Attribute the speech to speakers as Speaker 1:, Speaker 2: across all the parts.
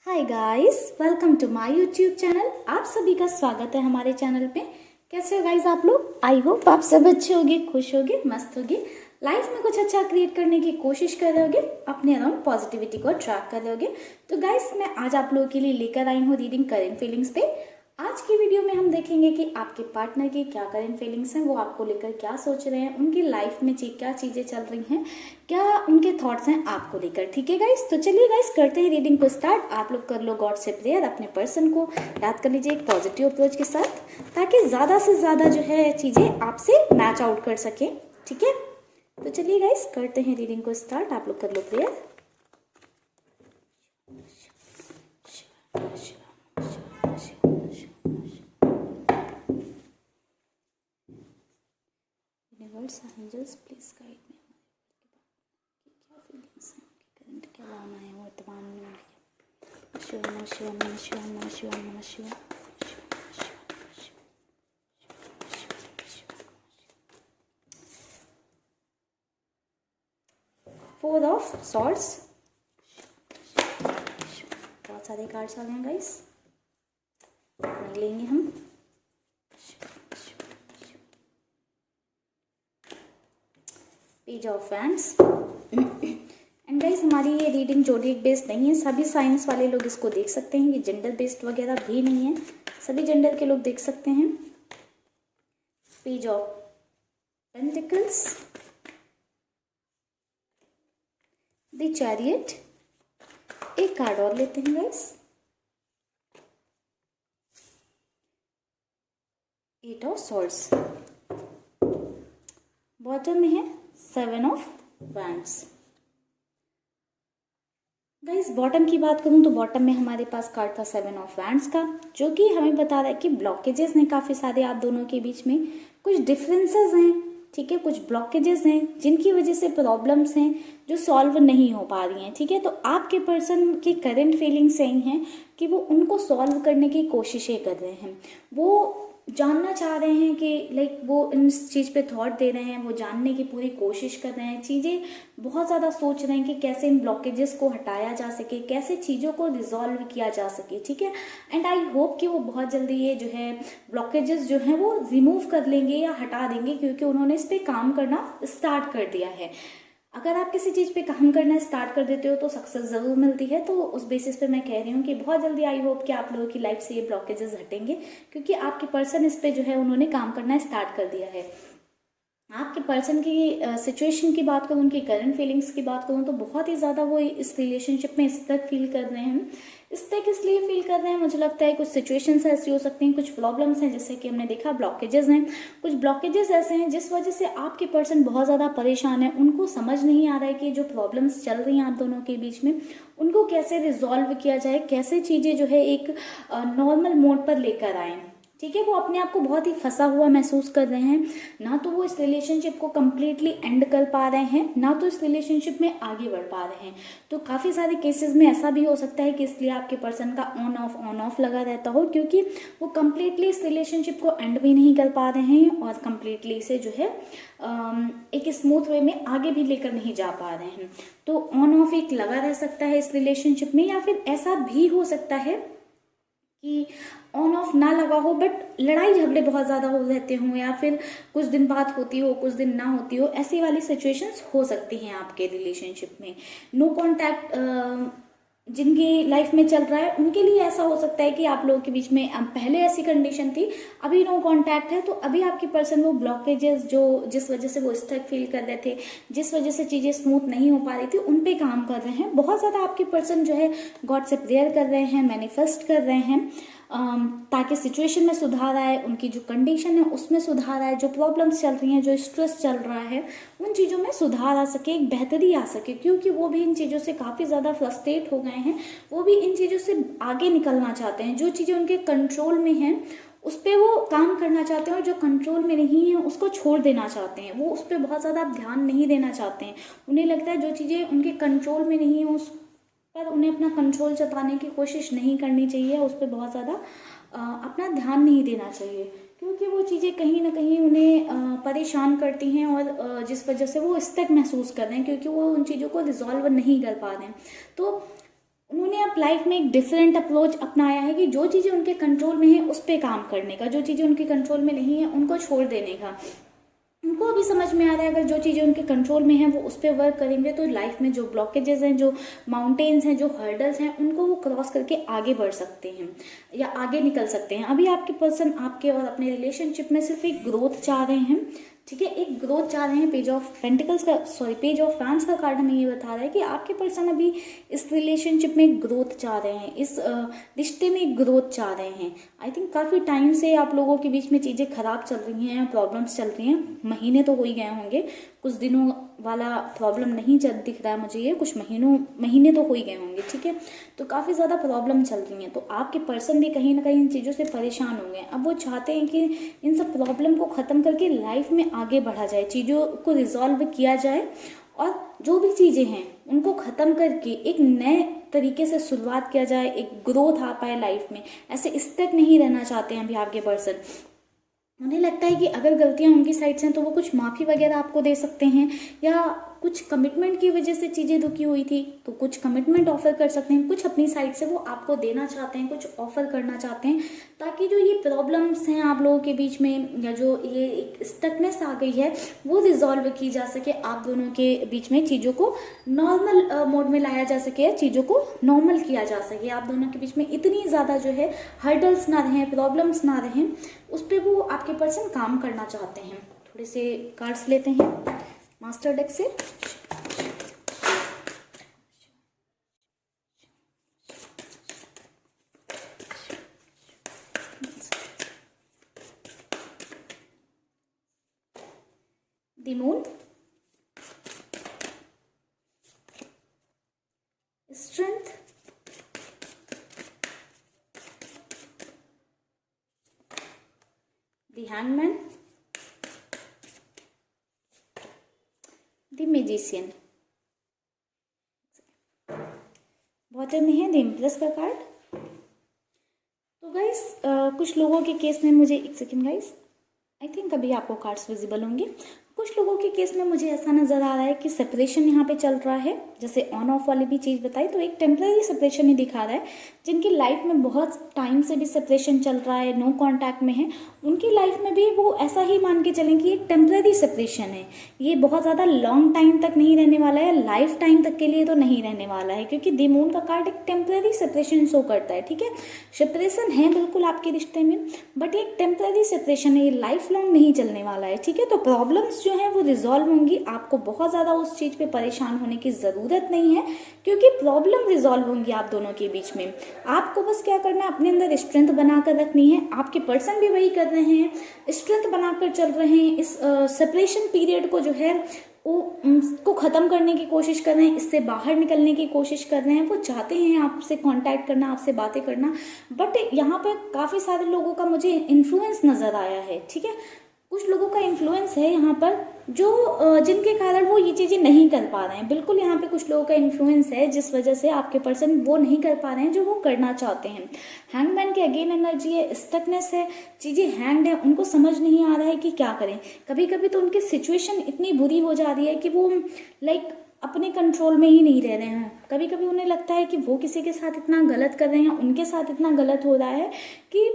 Speaker 1: Hi guys, welcome to my YouTube channel. आप सभी का स्वागत है हमारे चैनल पे। कैसे हो गाइस आप लोग? आई होप आप सब अच्छे होगे, खुश होगे, मस्त होगे, लाइफ में कुछ अच्छा क्रिएट करने की कोशिश कर रहे होगे, अपने अराउंड पॉजिटिविटी को अट्रैक्ट कर रहे होगे। तो गाइस मैं आज आप लोगों के लिए लेकर आई हूँ रीडिंग करेंट फीलिंग्स पे। आज की वीडियो में हम देखेंगे कि आपके पार्टनर की क्या करेंट फीलिंग्स हैं, वो आपको लेकर क्या सोच रहे हैं, उनकी लाइफ में क्या चीज़ें चल रही हैं, क्या उनके थॉट्स हैं आपको लेकर। ठीक है गाइस, तो चलिए गाइस करते हैं रीडिंग को स्टार्ट। आप लोग कर लो गॉड से प्रेयर, अपने पर्सन को याद कर लीजिए एक पॉजिटिव अप्रोच के साथ, ताकि ज़्यादा से ज़्यादा जो है चीज़ें आपसे मैच आउट कर सकें। ठीक है, तो चलिए गाइस करते हैं रीडिंग को स्टार्ट। आप लोग कर लो prayer. Universe, angels please guide me. क्या फीलिंग्स हैं उनकी, करंट क्या भावना है वर्तमान में उनकी। शिव नमः शिव नमः शिव नमः शिव नमः शिव। फोर ऑफ सॉर्ड्स, बहुत सारे कार्ड्स आ गए हैं गाइस, नहीं लेंगे हम। Page of wands. And guys हमारी ये रीडिंग जोडिएक बेस्ड नहीं है, सभी साइंस वाले लोग इसको देख सकते हैं। ये जेंडर बेस्ड वगैरह भी नहीं है, सभी जेंडर के लोग देख सकते हैं। Page of pentacles, the chariot. एक कार्ड और लेते हैं guys, eight of swords. Bottom में है seven of wands. Guys bottom की बात करूं तो बॉटम में हमारे पास कार्ड था सेवन ऑफ वैंड्स का, जो कि हमें बता रहा है कि ब्लॉकेजेस हैं काफ़ी सारे आप दोनों के बीच में, कुछ डिफरेंसेस हैं। ठीक है, कुछ ब्लॉकेजेस हैं जिनकी वजह से प्रॉब्लम्स हैं जो सॉल्व नहीं हो पा रही हैं। ठीक है, तो आपके पर्सन की करंट फीलिंग्स यही हैं कि वो उनको सॉल्व करने की कोशिशें कर रहे हैं। वो जानना चाह रहे हैं कि लाइक वो इस चीज़ पे थॉट दे रहे हैं, वो जानने की पूरी कोशिश कर रहे हैं, चीज़ें बहुत ज़्यादा सोच रहे हैं कि कैसे इन ब्लॉकेजेस को हटाया जा सके, कैसे चीज़ों को रिजॉल्व किया जा सके। ठीक है, एंड आई होप कि वो बहुत जल्दी ये जो है ब्लॉकेजेस जो हैं वो रिमूव कर लेंगे या हटा देंगे, क्योंकि उन्होंने इस पर काम करना स्टार्ट कर दिया है। अगर आप किसी चीज़ पे काम करना स्टार्ट कर देते हो तो सक्सेस ज़रूर मिलती है। तो उस बेसिस पे मैं कह रही हूँ कि बहुत जल्दी आई होप कि आप लोगों की लाइफ से ये ब्लॉकेजेस हटेंगे, क्योंकि आपके पर्सन इस पे जो है उन्होंने काम करना स्टार्ट कर दिया है। आपके पर्सन की सिचुएशन की बात करूँ, उनकी करंट फीलिंग्स की बात करूँ तो बहुत ही ज़्यादा वो इस रिलेशनशिप में स्टक फील कर रहे हैं। स्टक इसलिए फील कर रहे हैं, मुझे लगता है कुछ सिचुएशंस ऐसी हो सकती हैं, कुछ प्रॉब्लम्स हैं, जैसे कि हमने देखा ब्लॉकेजेस हैं। कुछ ब्लॉकेजेस ऐसे हैं जिस वजह से आपके पर्सन बहुत ज़्यादा परेशान है। उनको समझ नहीं आ रहा है कि जो प्रॉब्लम्स चल रही हैं आप दोनों के बीच में उनको कैसे रिजॉल्व किया जाए, कैसे चीज़ें जो है एक नॉर्मल मोड पर लेकर आएँ। ठीक है, वो अपने आप को बहुत ही फंसा हुआ महसूस कर रहे हैं। ना तो वो इस रिलेशनशिप को कम्प्लीटली एंड कर पा रहे हैं, ना तो इस रिलेशनशिप में आगे बढ़ पा रहे हैं। तो काफ़ी सारे केसेस में ऐसा भी हो सकता है कि इसलिए आपके पर्सन का ऑन ऑफ लगा रहता हो, क्योंकि वो कम्प्लीटली इस रिलेशनशिप को एंड भी नहीं कर पा रहे हैं और कम्प्लीटली इसे जो है एक स्मूथ वे में आगे भी लेकर नहीं जा पा रहे हैं। तो ऑन ऑफ एक लगा रह सकता है इस रिलेशनशिप में, या फिर ऐसा भी हो सकता है कि ऑन ऑफ ना लगा हो बट लड़ाई झगड़े बहुत ज़्यादा हो रहते हों, या फिर कुछ दिन बात होती हो कुछ दिन ना होती हो, ऐसी वाली सिचुएशंस हो सकती हैं आपके रिलेशनशिप में। नो कॉन्टैक्ट जिनकी लाइफ में चल रहा है उनके लिए ऐसा हो सकता है कि आप लोगों के बीच में पहले ऐसी कंडीशन थी, अभी नो कॉन्टैक्ट है, तो अभी आपके पर्सन वो ब्लॉकेजेस जो जिस वजह से वो स्टक फील कर रहे थे, जिस वजह से चीज़ें स्मूथ नहीं हो पा रही थी, उन पे काम कर रहे हैं। बहुत ज़्यादा आपके पर्सन जो है गॉड से प्रेयर कर रहे हैं, मैनिफेस्ट कर रहे हैं, ताकि सिचुएशन में सुधार आए, उनकी जो कंडीशन है उसमें सुधार आए, जो प्रॉब्लम्स चल रही हैं, जो स्ट्रेस चल रहा है, उन चीज़ों में सुधार आ सके, एक बेहतरी आ सके, क्योंकि वो भी इन चीज़ों से काफ़ी ज़्यादा फ्रस्ट्रेट हो गए हैं। वो भी इन चीज़ों से आगे निकलना चाहते हैं। जो चीज़ें उनके कंट्रोल में हैं उस पर वो काम करना चाहते हैं, और जो कंट्रोल में नहीं है उसको छोड़ देना चाहते हैं। वो उस पर बहुत ज़्यादा ध्यान नहीं देना चाहते हैं। उन्हें लगता है जो चीज़ें उनके कंट्रोल में नहीं है उस पर उन्हें अपना कंट्रोल जताने की कोशिश नहीं करनी चाहिए, उस पर बहुत ज़्यादा अपना ध्यान नहीं देना चाहिए, क्योंकि वो चीज़ें कहीं ना कहीं उन्हें परेशान करती हैं, और जिस वजह से वो स्टक महसूस कर रहे हैं, क्योंकि वो उन चीज़ों को रिजॉल्व नहीं कर पा रहे हैं। तो उन्होंने अब आप लाइफ में एक डिफरेंट अप्रोच अपनाया है कि जो चीज़ें उनके कंट्रोल में है उस पर काम करने का, जो चीज़ें उनके कंट्रोल में नहीं है उनको छोड़ देने का। उनको अभी समझ में आ रहा है अगर जो चीज़ें उनके कंट्रोल में हैं वो उस पर वर्क करेंगे तो लाइफ में जो ब्लॉकेजेस हैं, जो माउंटेन्स हैं, जो हर्डल्स हैं, उनको वो क्रॉस करके आगे बढ़ सकते हैं या आगे निकल सकते हैं। अभी आपके पर्सन आपके और अपने रिलेशनशिप में सिर्फ एक ग्रोथ चाह रहे हैं, ठीक है, एक ग्रोथ चाह रहे हैं। पेज ऑफ पेंटिकल्स का पेज ऑफ फैंस का कार्ड हमें ये बता रहा है कि आपके पर्सन अभी इस रिलेशनशिप में ग्रोथ चाह रहे हैं, इस रिश्ते में ग्रोथ चाह रहे हैं। आई थिंक काफ़ी टाइम से आप लोगों के बीच में चीज़ें खराब चल रही हैं, प्रॉब्लम्स चल रही हैं, महीने तो हो ही गए होंगे, कुछ दिनों वाला प्रॉब्लम नहीं दिख रहा है मुझे, ये कुछ महीने तो हो ही गए होंगे, ठीक है। तो काफ़ी ज़्यादा प्रॉब्लम चल रही हैं, तो आपके पर्सन भी कहीं ना कहीं इन चीज़ों से परेशान हो गए। अब वो चाहते हैं कि इन सब प्रॉब्लम को ख़त्म करके लाइफ में आगे बढ़ा जाए, चीज़ों को रिजॉल्व किया जाए और जो भी चीज़ें हैं उनको ख़त्म करके एक नए तरीके से शुरुआत किया जाए, एक ग्रोथ आ पाए लाइफ में। ऐसे स्टक नहीं रहना चाहते हैं अभी आपके पर्सन। उन्हें लगता है कि अगर गलतियां उनकी साइड से हैं तो वो कुछ माफ़ी वगैरह आपको दे सकते हैं, या कुछ कमिटमेंट की वजह से चीज़ें रुकी हुई थी तो कुछ कमिटमेंट ऑफर कर सकते हैं, कुछ अपनी साइड से वो आपको देना चाहते हैं, कुछ ऑफर करना चाहते हैं, ताकि जो ये प्रॉब्लम्स हैं आप लोगों के बीच में या जो ये एक स्टकनेस आ गई है वो रिजॉल्व की जा सके, आप दोनों के बीच में चीज़ों को नॉर्मल मोड में लाया जा सके, चीज़ों को नॉर्मल किया जा सके, आप दोनों के बीच में इतनी ज़्यादा जो है हर्डल्स ना रहें, प्रॉब्लम्स ना रहें, उस पर वो आपके पर्सन काम करना चाहते हैं। थोड़े से कार्ड्स लेते हैं मास्टर डेक से। The moon, strength, the hangman, the magician. Bottom में है द एम्प्रेस का कार्ड। तो गाइस कुछ लोगों के केस में मुझे, एक सेकेंड गाइस, आई थिंक अभी आपको कार्ड्स विजिबल होंगे। कुछ लोगों के केस में मुझे ऐसा नज़र आ रहा है कि सेपरेशन यहाँ पे चल रहा है, जैसे ऑन ऑफ वाली भी चीज़ बताई तो एक टेम्पररी सेपरेशन ही दिखा रहा है। जिनकी लाइफ में बहुत टाइम से भी सेपरेशन चल रहा है, नो कांटेक्ट में है, उनकी लाइफ में भी वो ऐसा ही मान के चलें कि एक टेम्पररी सेपरेशन है, ये बहुत ज़्यादा लॉन्ग टाइम तक नहीं रहने वाला है, लाइफ टाइम तक के लिए तो नहीं रहने वाला है, क्योंकि द मून का कार्ड एक टेम्पररी सेपरेशन शो करता है, ठीक है। सेपरेशन है बिल्कुल आपके रिश्ते में, बट ये एक टेम्पररी सेपरेशन है, ये लाइफ लॉन्ग नहीं चलने वाला है, ठीक है। तो प्रॉब्लम्स जो है वो रिजॉल्व होंगी, आपको बहुत ज़्यादा उस चीज़ पे परेशान होने की ज़रूरत नहीं है, क्योंकि प्रॉब्लम रिजॉल्व होंगी आप दोनों के बीच में। आपको बस क्या करना है, अपने अंदर स्ट्रेंथ बनाकर रखनी है। आपके पर्सन भी वही कर रहे हैं, स्ट्रेंथ बनाकर चल रहे हैं। इस सेपरेशन पीरियड को जो है को ख़त्म करने की कोशिश कर रहे हैं, इससे बाहर निकलने की कोशिश कर रहे हैं। वो चाहते हैं आपसे कांटेक्ट करना, आपसे बातें करना, बट यहाँ पे काफ़ी सारे लोगों का मुझे इन्फ्लुएंस नज़र आया है, ठीक है। कुछ लोगों का इन्फ्लुएंस है यहाँ पर जो जिनके कारण वो ये चीज़ें नहीं कर पा रहे हैं। बिल्कुल यहाँ पे कुछ लोगों का इन्फ्लुएंस है जिस वजह से आपके पर्सन वो नहीं कर पा रहे हैं जो वो करना चाहते हैं। हैंगमैन की अगेन एनर्जी है, स्टकनेस है, चीज़ें हैंग्ड है, उनको समझ नहीं आ रहा है कि क्या करें। कभी कभी तो उनकी सिचुएशन इतनी बुरी हो जा रही है कि वो लाइक अपने कंट्रोल में ही नहीं रह रहे हैं। कभी कभी उन्हें लगता है कि वो किसी के साथ इतना गलत कर रहे हैं, उनके साथ इतना गलत हो रहा है कि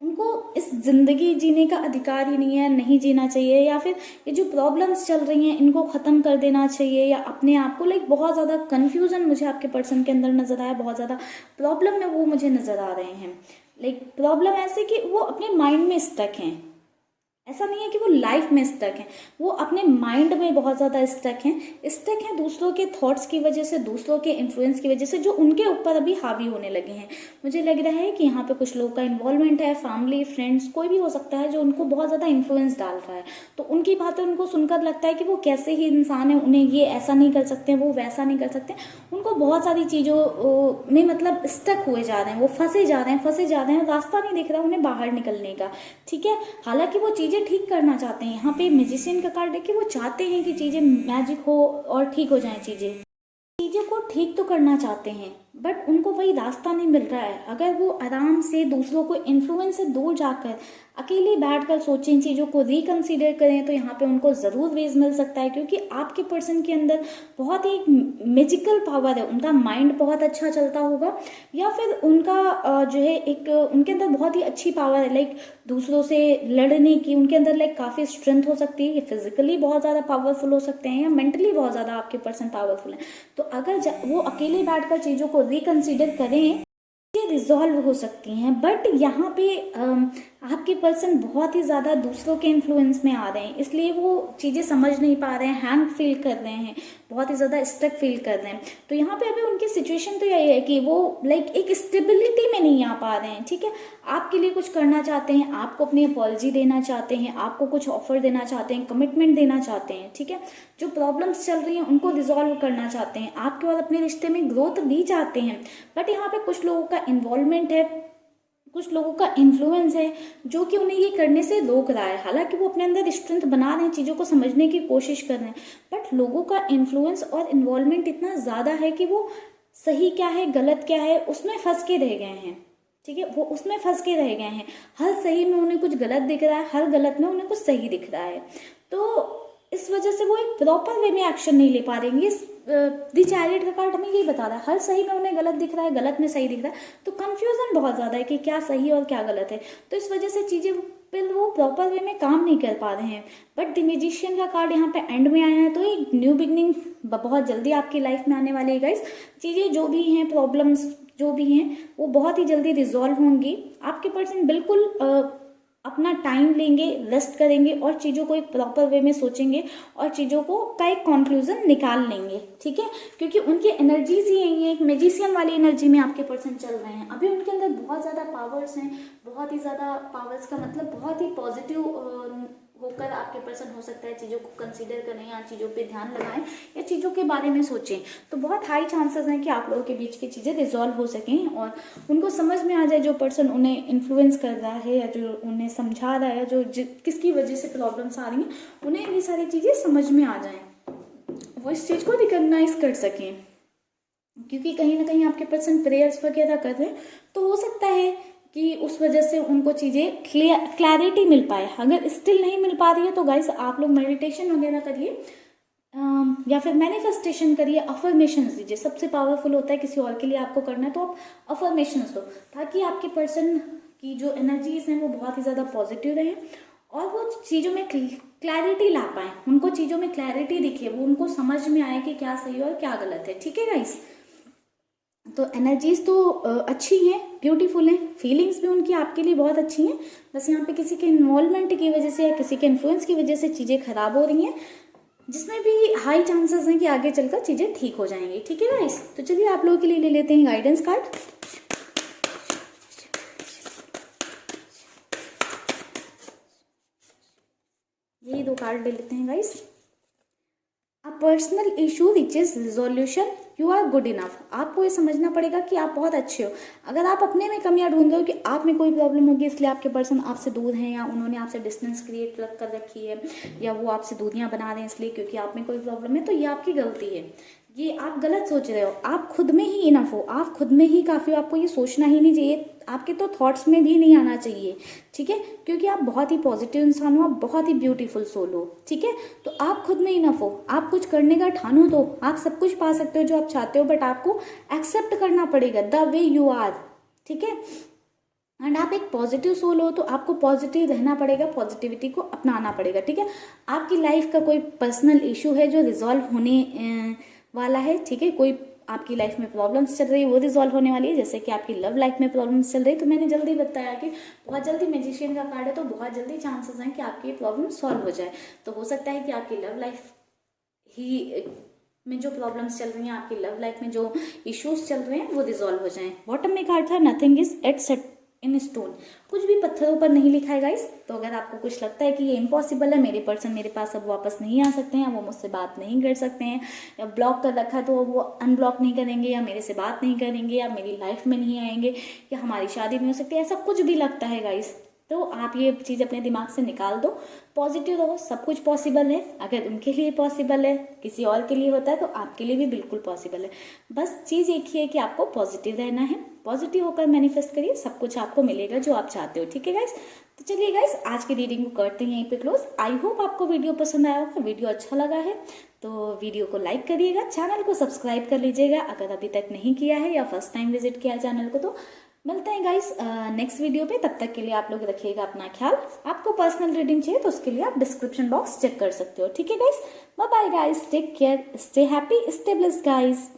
Speaker 1: उनको इस ज़िंदगी जीने का अधिकार ही नहीं है, नहीं जीना चाहिए, या फिर ये जो प्रॉब्लम्स चल रही हैं इनको ख़त्म कर देना चाहिए, या अपने आप को लाइक बहुत ज़्यादा कन्फ्यूज़न मुझे आपके पर्सन के अंदर नज़र आया, बहुत ज़्यादा प्रॉब्लम में वो मुझे नज़र आ रहे हैं। लाइक प्रॉब्लम ऐसे कि वो अपने माइंड में स्टक हैं, ऐसा नहीं है कि वो लाइफ में स्टक हैं, वो अपने माइंड में बहुत ज़्यादा स्टक हैं दूसरों के थॉट्स की वजह से, दूसरों के इन्फ्लुएंस की वजह से जो उनके ऊपर अभी हावी होने लगे हैं। मुझे लग रहा है कि यहाँ पे कुछ लोगों का इन्वॉल्वमेंट है, फैमिली, फ्रेंड्स, कोई भी हो सकता है जो उनको बहुत ज़्यादा इन्फ्लुएंस डाल रहा है। तो उनकी बातें उनको सुनकर लगता है कि वो कैसे ही इंसान है, उन्हें ये ऐसा नहीं कर सकते, वो वैसा नहीं कर सकते। उनको बहुत सारी चीज़ों में मतलब स्टक हुए जा रहे हैं, वो फंसे जा रहे हैं, रास्ता नहीं दिख रहा उन्हें बाहर निकलने का, ठीक है। हालांकि वो चीज़ें ठीक करना चाहते हैं। यहाँ पे मैजिशियन का कार्ड है कि वो चाहते हैं कि चीज़ें मैजिक हो और ठीक हो जाएं, चीज़ों को ठीक तो करना चाहते हैं, बट उनको वही रास्ता नहीं मिल रहा है। अगर वो आराम से दूसरों को इन्फ्लुएंस से दूर जाकर अकेले बैठकर सोचें, इन चीज़ों को रिकंसीडर करें, तो यहाँ पे उनको ज़रूर वेज मिल सकता है, क्योंकि आपके पर्सन के अंदर बहुत ही मैजिकल पावर है। उनका माइंड बहुत अच्छा चलता होगा, या फिर उनका जो है एक उनके अंदर बहुत ही अच्छी पावर है, लाइक दूसरों से लड़ने की उनके अंदर लाइक काफ़ी स्ट्रेंथ हो सकती है। ये फिजिकली बहुत ज़्यादा पावरफुल हो सकते हैं या मेंटली बहुत ज़्यादा आपके पर्सन पावरफुल हैं। तो अगर वो अकेले बैठकर चीज़ों को रिकंसीडर करें, ये रिजॉल्व हो सकती हैं। बट यहाँ पे आपके पर्सन बहुत ही ज़्यादा दूसरों के इन्फ्लुएंस में आ रहे हैं, इसलिए वो चीज़ें समझ नहीं पा रहे हैं, हैंग फील कर रहे हैं, बहुत ही ज़्यादा स्टक फील कर रहे हैं। तो यहाँ पे अभी उनकी सिचुएशन तो यही है कि वो लाइक एक स्टेबिलिटी में नहीं आ पा रहे हैं, ठीक है। आपके लिए कुछ करना चाहते हैं, आपको अपनी अपॉलजी देना चाहते हैं, आपको कुछ ऑफर देना चाहते हैं, कमिटमेंट देना चाहते हैं, ठीक है। जो प्रॉब्लम्स चल रही हैं उनको रिजॉल्व करना चाहते हैं, आपके और अपने रिश्ते में ग्रोथ भी चाहते हैं। बट यहाँ पे कुछ लोगों का इन्वॉल्वमेंट है, कुछ लोगों का इन्फ्लुएंस है जो कि उन्हें ये करने से रोक रहा है। हालांकि वो अपने अंदर स्ट्रेंथ बना रहे हैं, चीज़ों को समझने की कोशिश कर रहे हैं, बट लोगों का इन्फ्लुएंस और इन्वॉल्वमेंट इतना ज़्यादा है कि वो सही क्या है गलत क्या है उसमें फंस के रह गए हैं, ठीक है। वो उसमें फंस के रह गए हैं, हर सही में उन्हें कुछ गलत दिख रहा है, हर गलत में उन्हें कुछ सही दिख रहा है। तो इस वजह से वो एक प्रॉपर वे में एक्शन नहीं ले पा रहे हैं। दी चैरियट का कार्ड हमें यही बता रहा है, हर सही में उन्हें गलत दिख रहा है, गलत में सही दिख रहा है, तो कंफ्यूजन बहुत ज़्यादा है कि क्या सही और क्या गलत है। तो इस वजह से चीज़ें फिर वो प्रॉपर वे में काम नहीं कर पा रहे हैं। बट द मैजिशियन का कार्ड यहाँ पे एंड में आया है, तो एक न्यू बिगनिंग बहुत जल्दी आपकी लाइफ में आने वाली है गाइस। चीज़ें जो भी हैं, प्रॉब्लम्स जो भी हैं, वो बहुत ही जल्दी रिजॉल्व होंगी। आपके पर्सन बिल्कुल अपना टाइम लेंगे, रेस्ट करेंगे और चीज़ों को एक प्रॉपर वे में सोचेंगे और चीज़ों को का एक कंक्लूजन निकाल लेंगे, ठीक है। क्योंकि उनकी एनर्जीज ही यही है, एक मैजिशियन वाली एनर्जी में आपके पर्सन चल रहे हैं। अभी उनके अंदर बहुत ज़्यादा पावर्स हैं, बहुत ही ज़्यादा पावर्स का मतलब बहुत ही पॉजिटिव होकर आपके पर्सन हो सकता है चीज़ों को कंसीडर करें या चीज़ों पे ध्यान लगाएं या चीज़ों के बारे में सोचें। तो बहुत हाई चांसेस हैं कि आप लोगों के बीच की चीज़ें रिजॉल्व हो सकें और उनको समझ में आ जाए, जो पर्सन उन्हें इन्फ्लुएंस कर रहा है या जो उन्हें समझा रहा है, जो किसकी वजह से प्रॉब्लम्स आ रही हैं, उन्हें ये सारी चीज़ें समझ में आ जाएँ, वो इस चीज़ को रिकग्नाइज कर सकें। क्योंकि कहीं ना कहीं आपके पर्सन प्रेयर्स वगैरह कर रहे हैं, तो हो सकता है कि उस वजह से उनको चीज़ें क्लैरिटी मिल पाए। अगर स्टिल नहीं मिल पा रही है तो गाइस आप लोग मेडिटेशन वगैरह करिए या फिर मैनिफेस्टेशन करिए, अफर्मेशंस दीजिए। सबसे पावरफुल होता है, किसी और के लिए आपको करना है तो आप अफर्मेशंस दो, ताकि आपके पर्सन की जो एनर्जीज हैं वो बहुत ही ज़्यादा पॉजिटिव रहें और वो चीज़ों में क्लैरिटी ला पाएँ, उनको चीज़ों में क्लैरिटी दिखे, वो उनको समझ में आए कि क्या सही और क्या गलत है, ठीक है गाइस। तो एनर्जीज तो अच्छी हैं, ब्यूटीफुल हैं, फीलिंग्स भी उनकी आपके लिए बहुत अच्छी हैं। बस यहाँ पे किसी के इन्वॉल्वमेंट की वजह से या किसी के इन्फ्लुएंस की वजह से चीज़ें खराब हो रही हैं, जिसमें भी हाई चांसेस हैं कि आगे चलकर चीज़ें ठीक हो जाएंगी, ठीक है गाइस। तो चलिए आप लोगों के लिए ले लेते हैं गाइडेंस कार्ड। यही दो कार्ड ले लेते हैं guys. A personal issue reaches resolution, you are good enough. आपको ये समझना पड़ेगा कि आप बहुत अच्छे हो। अगर आप अपने में कमियां ढूंढ रहे हो कि आप में कोई प्रॉब्लम होगी इसलिए आपके पर्सन आपसे दूर हैं, या उन्होंने आपसे डिस्टेंस क्रिएट कर रखी है, या वो आपसे दूरियां बना रहे हैं इसलिए क्योंकि आप में कोई प्रॉब्लम है, तो ये आपकी गलती है। ये आप गलत सोच रहे हो। आप खुद में ही इनफ हो, आप खुद में ही काफ़ी हो। आपको ये सोचना ही नहीं चाहिए, आपके तो थॉट्स में भी नहीं आना चाहिए, ठीक है। क्योंकि आप बहुत ही पॉजिटिव इंसान हो, आप बहुत ही ब्यूटीफुल सोल हो, ठीक है। तो आप खुद में इनफ हो, आप कुछ करने का ठानो तो आप सब कुछ पा सकते हो जो आप चाहते हो, बट आपको एक्सेप्ट करना पड़ेगा द वे यू आर, ठीक है। एंड आप एक पॉजिटिव सोल हो तो आपको पॉजिटिव रहना पड़ेगा, पॉजिटिविटी को अपनाना पड़ेगा, ठीक है। आपकी लाइफ का कोई पर्सनल इशू है जो रिजॉल्व होने वाला है, ठीक है। कोई आपकी लाइफ में प्रॉब्लम्स चल रही है वो रिजॉल्व होने वाली है, जैसे कि आपकी लव लाइफ में प्रॉब्लम्स चल रही है। तो मैंने जल्दी बताया कि बहुत जल्दी मैजिशियन का कार्ड है, तो बहुत जल्दी चांसेस हैं कि आपकी प्रॉब्लम सॉल्व हो जाए। तो हो सकता है कि आपकी लव लाइफ ही में जो प्रॉब्लम्स चल रही हैं, आपकी लव लाइफ में जो इश्यूज चल रहे हैं वो रिजॉल्व हो जाएं। बॉटम में कार्ड था nothing is at set in stone, कुछ भी पत्थरों पर नहीं लिखा है गाइस। तो अगर आपको कुछ लगता है कि ये इम्पॉसिबल है, मेरे पर्सन मेरे पास अब वापस नहीं आ सकते हैं, वो मुझसे बात नहीं कर सकते हैं, या ब्लॉक कर रखा है तो वो अनब्लॉक नहीं करेंगे, या मेरे से बात नहीं करेंगे, या मेरी लाइफ में नहीं आएंगे, या हमारी शादी नहीं हो सकती, ऐसा कुछ भी लगता है गाइस, तो आप ये चीज़ अपने दिमाग से निकाल दो, पॉजिटिव रहो, सब कुछ पॉसिबल है। अगर उनके लिए पॉसिबल है, किसी और के लिए होता है, तो आपके लिए भी बिल्कुल पॉसिबल है। बस चीज़ एक ही है कि आपको पॉजिटिव रहना है, पॉजिटिव होकर मैनिफेस्ट करिए, सब कुछ आपको मिलेगा जो आप चाहते हो। ठीक है गाइस, तो चलिए गाइस आज की रीडिंग को करते हैं यहीं पे क्लोज। आई होप आपको वीडियो पसंद आया होगा, वीडियो अच्छा लगा है तो वीडियो को लाइक करिएगा, चैनल को सब्सक्राइब कर लीजिएगा अगर अभी तक नहीं किया है या फर्स्ट टाइम विजिट किया चैनल को। तो मिलते हैं गाइस नेक्स्ट वीडियो पे, तब तक के लिए आप लोग रखिएगा अपना ख्याल। आपको पर्सनल रीडिंग चाहिए तो उसके लिए आप डिस्क्रिप्शन बॉक्स चेक कर सकते हो। ठीक है guys, bye bye guys, take care, stay happy, stay blessed guys.